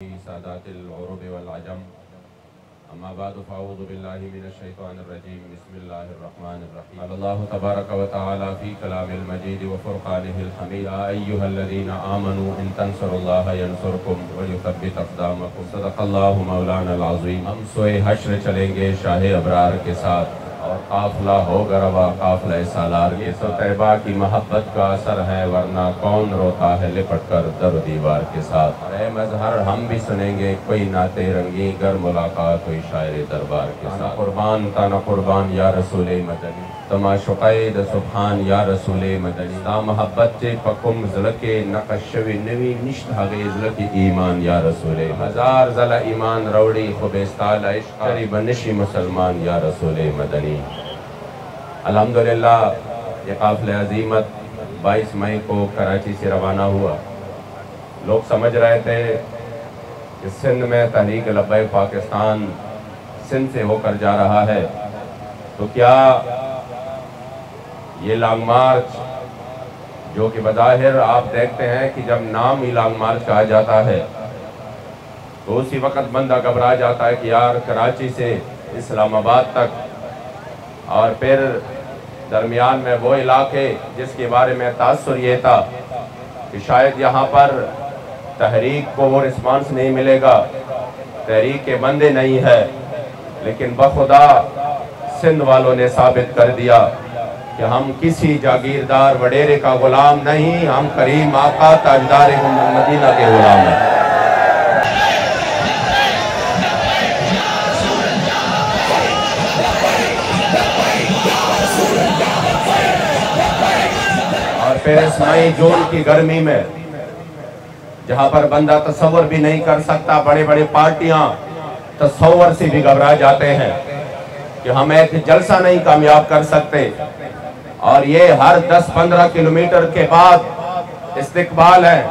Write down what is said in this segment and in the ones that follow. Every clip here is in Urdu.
سادات العرب والعجم اما بعد فاعوذ باللہ من الشیطان الرجیم بسم اللہ الرحمن الرحیم قال اللہ تبارک و تعالی فی کلام المجید وفرقانہ الحمید ایہا الذین آمنوا ان تنصروا اللہ ینصرکم ویثبت اقدامکم صدق اللہ مولانا العظیم۔ ہم سوئے حشر چلیں گے شاہ ابرار کے ساتھ اور قافلہ ہوگا روا قافلہ سالار کے تو طیبہ کی محبت کا اثر ہے ورنہ کون روتا ہے لپٹ کر در و دیوار کے ساتھ۔ اے مظہر ہم بھی سنیں گے کوئی نعت رنگی گر ملاقات ہوئی شاعر دربار کے ساتھ۔ قربان تانا قربان یا رسول مدنی تما شقید سبحان یا رسول مدنی تا محبت چے پکم زلکے نقشوی نوی نشت حقی زلکی ایمان یا رسول ہزار زل ایمان روڑی خوبستال عشق قریب نشی مسلمان یا رسول مدنی۔ الحمدللہ یہ قافلہ عظیمت 22 مئی کو کراچی سے روانہ ہوا۔ لوگ سمجھ رہے تھے کہ سندھ میں تحریک لبیک پاکستان سندھ سے ہو کر جا رہا ہے، تو کیا یہ لانگ مارچ جو کہ بظاہر آپ دیکھتے ہیں کہ جب نام ہی لانگ مارچ کہا جاتا ہے تو اسی وقت بندہ گھبرا جاتا ہے کہ یار کراچی سے اسلام آباد تک اور پھر درمیان میں وہ علاقے جس کے بارے میں تاثر یہ تھا کہ شاید یہاں پر تحریک کو وہ رسپانس نہیں ملے گا، تحریک کے بندے نہیں ہے، لیکن بخدا سندھ والوں نے ثابت کر دیا کہ ہم کسی جاگیردار وڈیرے کا غلام نہیں، ہم کریم آقا تاجدار مدینہ کے غلام ہیں۔ اور پھر اس مئی جون کی گرمی میں جہاں پر بندہ تصور بھی نہیں کر سکتا، بڑے بڑے پارٹیاں تصور سے بھی گھبرا جاتے ہیں کہ ہم ایک جلسہ نہیں کامیاب کر سکتے، اور یہ ہر 10-15 کلومیٹر کے بعد استقبال ہے،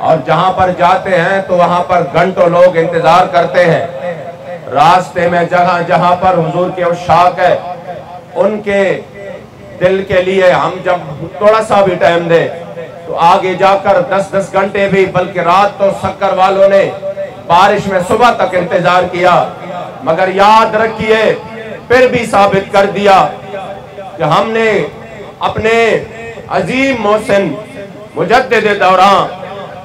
اور جہاں پر جاتے ہیں تو وہاں پر گھنٹوں لوگ انتظار کرتے ہیں۔ راستے میں جہاں جہاں پر حضور کے عشاق ہے ان کے دل کے لیے ہم جب تھوڑا سا بھی ٹائم دے تو آگے جا کر 10 گھنٹے بھی، بلکہ رات تو سکر والوں نے بارش میں صبح تک انتظار کیا، مگر یاد رکھیے پھر بھی ثابت کر دیا کہ ہم نے اپنے عظیم محسن مجدد دوران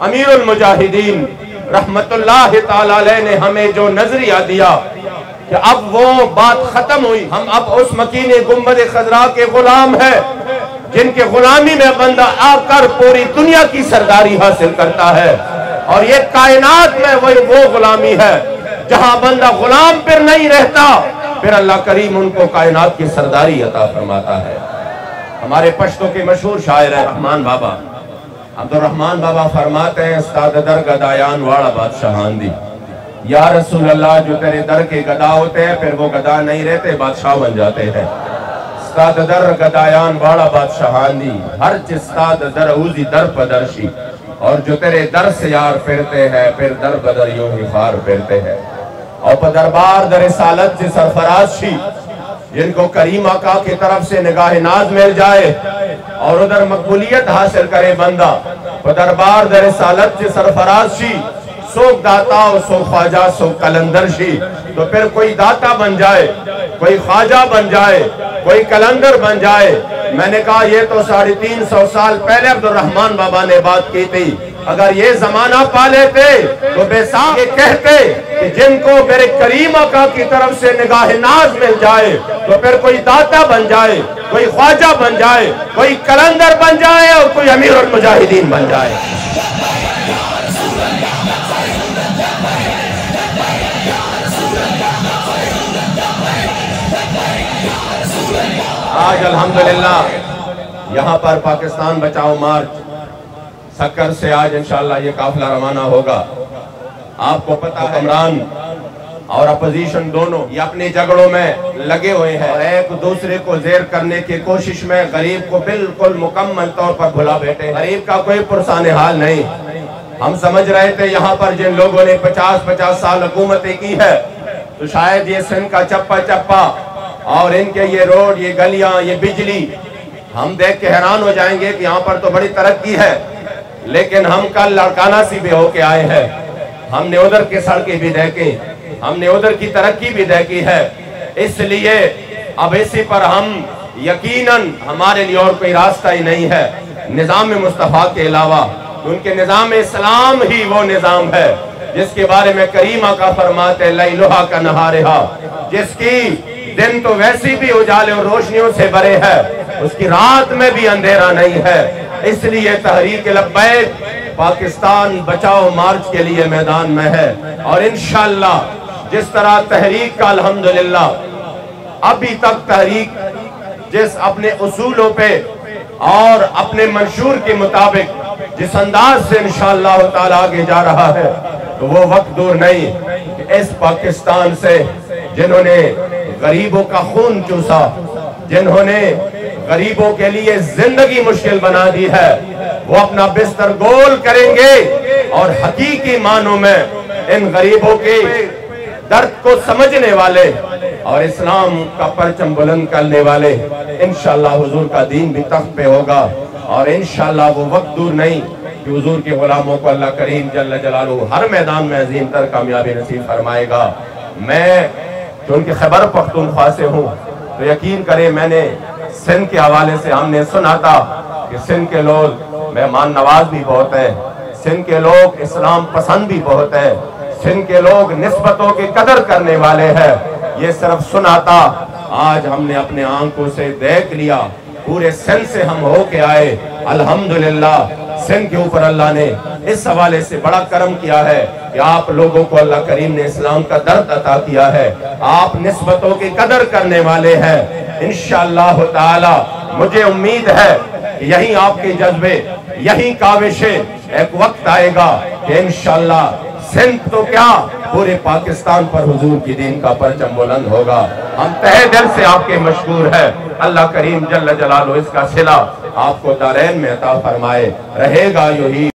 امیر المجاہدین رحمت اللہ تعالی علیہ نے ہمیں جو نظریہ دیا کہ اب وہ بات ختم ہوئی، ہم اب اس مکین گنبد خضراء کے غلام ہیں جن کے غلامی میں بندہ آ کر پوری دنیا کی سرداری حاصل کرتا ہے، اور یہ کائنات میں وہ غلامی ہے جہاں بندہ غلام پر نہیں رہتا، پھر اللہ کریم ان کو کائنات کی سرداری عطا فرماتا ہے۔ ہمارے پشتوں کے مشہور شاعر ہیں رحمان بابا، عبدالرحمان بابا فرماتے ہیں استاد در گدایان واڑا بادشاہان دی، یا رسول اللہ جو تیرے در کے گدا ہوتے ہیں پھر وہ گدا نہیں رہتے، بادشاہ بن جاتے ہیں۔ استاد در گدایان واڑا بادشاہان دی، ہر چستاد در اوزی در پدرشی، اور جو تیرے در سے یار پھرتے ہیں پھر در بدر یوں ہی خار پھرتے ہیں، اور پدربار در رسالت سے سرفراز شی جن کو کریم آقا کی طرف سے نگاہ ناز مل جائے اور ادھر مقبولیت حاصل کرے بندہ، پدربار در رسالت سے سرفراز شی سوک داتا و سوک خواجہ سوک کلندر شی، تو پھر کوئی داتا بن جائے، کوئی خواجہ بن جائے، کوئی کلندر بن جائے۔ میں نے کہا یہ تو 350 سال پہلے عبدالرحمان بابا نے بات کی تھی، اگر یہ زمانہ پا لیتے تو بے ساکھ یہ کہتے کہ جن کو میرے کریم آقا کی طرف سے نگاہ ناز مل جائے تو پھر کوئی داتا بن جائے، کوئی خواجہ بن جائے، کوئی کلندر بن جائے، اور کوئی امیر المجاہدین بن جائے۔ آج الحمدللہ یہاں پر پاکستان بچاؤ مارچ سکر سے آج انشاءاللہ یہ قافلہ روانہ ہوگا۔ آپ کو پتہ ہے حکمران اور اپوزیشن دونوں یہ اپنی جھگڑوں میں لگے ہوئے ہیں، اور ایک دوسرے کو زیر کرنے کی کوشش میں غریب کو بالکل مکمل طور پر بھلا بیٹھے۔ غریب کا کوئی پرسان حال نہیں۔ ہم سمجھ رہے تھے یہاں پر جن لوگوں نے 50 سال حکومتیں کی ہے تو شاید یہ سندھ کا چپا چپا اور ان کے یہ روڈ، یہ گلیاں، یہ بجلی ہم دیکھ کے حیران ہو جائیں گے کہ یہاں پر تو بڑی ترقی ہے، لیکن ہم کل لڑکانہ سی بھی ہو کے آئے ہیں، ہم نے ادھر کی سڑکیں بھی دیکھی، ہم نے ادھر کی ترقی بھی دیکھی ہے، اس لیے اب اسی پر ہم یقیناً ہمارے لیے اور کوئی راستہ ہی نہیں ہے نظام مصطفیٰ کے علاوہ، کیونکہ نظام اسلام ہی وہ نظام ہے جس کے بارے میں کریمہ کا فرماتے لیلہا کا نہارہا، جس کی دن تو ویسی بھی اجالے اور روشنیوں سے بھرے ہے، اس کی رات میں بھی اندھیرا نہیں ہے۔ اس لیے تحریک لبیک پاکستان بچاؤ مارچ کے لیے میدان میں ہے، اور انشاءاللہ جس طرح تحریک کا الحمدللہ ابھی تک تحریک جس اپنے اصولوں پہ اور اپنے منشور کے مطابق جس انداز سے انشاءاللہ تعالی آگے جا رہا ہے، تو وہ وقت دور نہیں کہ اس پاکستان سے جنہوں نے غریبوں کا خون چوسا، جنہوں نے غریبوں کے لیے زندگی مشکل بنا دی ہے، وہ اپنا بستر گول کریں گے اور حقیقی معنوں میں ان غریبوں کے درد کو سمجھنے والے اور اسلام کا پرچم بلند کرنے والے انشاءاللہ حضور کا دین بھی تخت پہ ہوگا، اور انشاءاللہ وہ وقت دور نہیں کہ حضور کے غلاموں کو اللہ کریم جل جلالہ ہر میدان میں عظیم تر کامیابی نصیب فرمائے گا۔ میں چونکہ خیبر پختونخوا سے ہوں تو یقین کریں، میں نے سندھ کے حوالے سے ہم نے سنا تھا کہ سندھ کے لوگ مہمان نواز بھی بہت ہے، سندھ کے لوگ اسلام پسند بھی بہت ہے، سندھ کے لوگ نسبتوں کی قدر کرنے والے ہیں۔ یہ صرف سنا تھا، آج ہم نے اپنے آنکھوں سے دیکھ لیا، پورے سندھ سے ہم ہو کے آئے، الحمدللہ سندھ کے اوپر اللہ نے اس حوالے سے بڑا کرم کیا ہے کہ آپ لوگوں کو اللہ کریم نے اسلام کا درد عطا کیا ہے، آپ نسبتوں کی قدر کرنے والے ہیں۔ انشاءاللہ تعالی مجھے امید ہے کہ یہی آپ کے جذبے، یہی کاوشیں، ایک وقت آئے گا کہ انشاءاللہ سندھ تو کیا پورے پاکستان پر حضور کی دین کا پرچم بلند ہوگا۔ ہم تہہ دل سے آپ کے مشکور ہیں، اللہ کریم جل جلالہ اس کا صلہ آپ کو دارین میں عطا فرمائے، رہے گا یہی